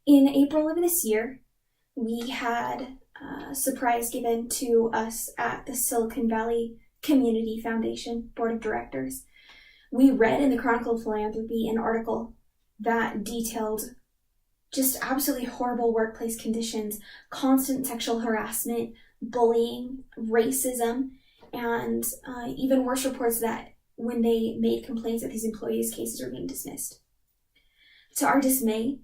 In April of this year, we had a surprise given to us at the Silicon Valley Community Foundation Board of Directors. We read in the Chronicle of Philanthropy an article that detailed just absolutely horrible workplace conditions, constant sexual harassment, bullying, racism, and even worse reports that when they made complaints that these employees' cases were being dismissed. To our dismay,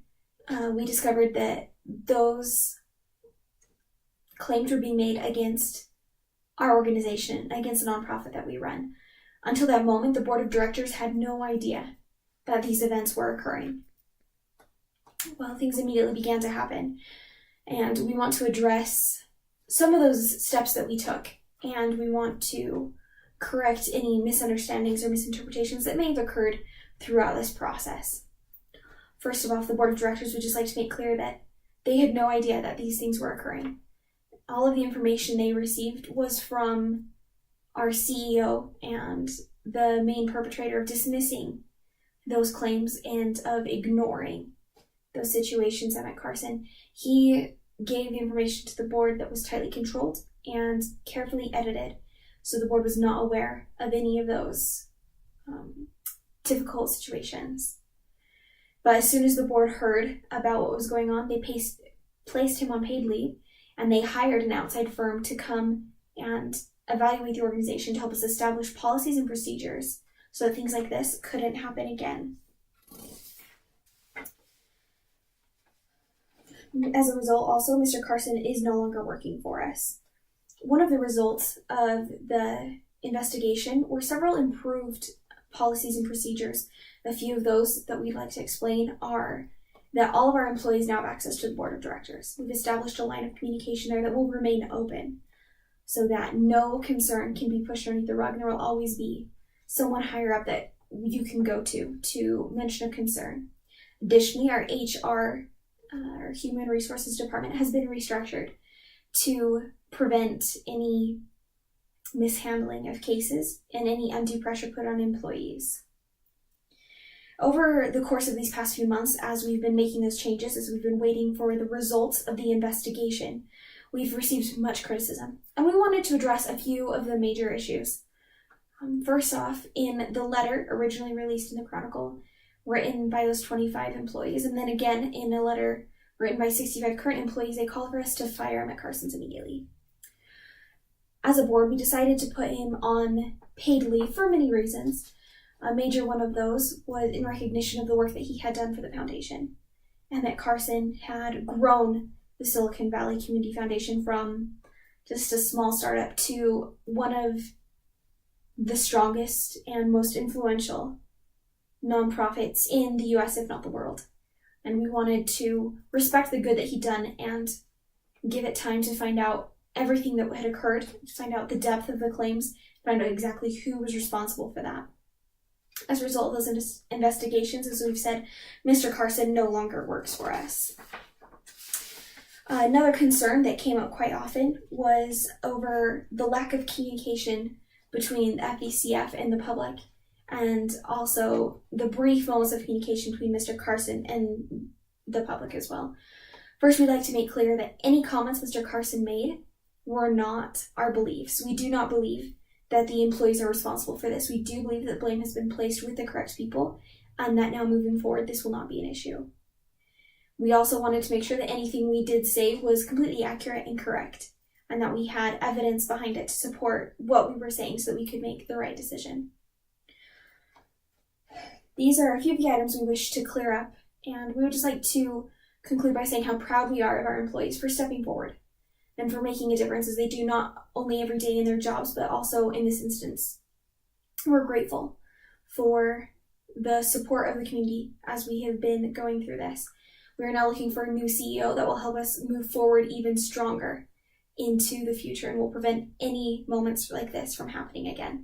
we discovered that those claims were being made against our organization, against the nonprofit that we run. Until that moment, the board of directors had no idea that these events were occurring. Well, things immediately began to happen, and we want to address some of those steps that we took, and we want to correct any misunderstandings or misinterpretations that may have occurred throughout this process. First of all, the board of directors would just like to make clear that they had no idea that these things were occurring. All of the information they received was from our CEO and the main perpetrator of dismissing those claims and of ignoring those situations at Carson. He gave the information to the board that was tightly controlled and carefully edited, so the board was not aware of any of those difficult situations. But as soon as the board heard about what was going on, they placed him on paid leave, and they hired an outside firm to come and evaluate the organization to help us establish policies and procedures so that things like this couldn't happen again. As a result, also, Mr. Carson is no longer working for us. One of the results of the investigation were several improved policies and procedures. A few of those that we'd like to explain are that all of our employees now have access to the board of directors. We've established a line of communication there that will remain open so that no concern can be pushed underneath the rug, and there will always be someone higher up that you can go to mention a concern. Additionally, our HR, our Human Resources Department, has been restructured to prevent any mishandling of cases and any undue pressure put on employees. Over the course of these past few months, as we've been making those changes, as we've been waiting for the results of the investigation, we've received much criticism, and we wanted to address a few of the major issues. First off, in the letter originally released in the Chronicle, written by those 25 employees, and then again in a letter written by 65 current employees, they called for us to fire him at Carson's immediately. As a board, we decided to put him on paid leave for many reasons. A major one of those was in recognition of the work that he had done for the foundation, and that Carson had grown the Silicon Valley Community Foundation from just a small startup to one of the strongest and most influential nonprofits in the US, if not the world. And we wanted to respect the good that he'd done and give it time to find out everything that had occurred, to find out the depth of the claims, find out exactly who was responsible for that. As a result of those investigations, as we've said, Mr. Carson no longer works for us. Another concern that came up quite often was over the lack of communication between the FVCF and the public, and also the brief moments of communication between Mr. Carson and the public as well. First, we'd like to make clear that any comments Mr. Carson made were not our beliefs. We do not believe that the employees are responsible for this. We do believe that blame has been placed with the correct people, and that now moving forward, this will not be an issue. We also wanted to make sure that anything we did say was completely accurate and correct, and that we had evidence behind it to support what we were saying so that we could make the right decision. These are a few of the items we wish to clear up, and we would just like to conclude by saying how proud we are of our employees for stepping forward and for making a difference as they do not only every day in their jobs, but also in this instance. We're grateful for the support of the community as we have been going through this. We are now looking for a new CEO that will help us move forward even stronger into the future and will prevent any moments like this from happening again.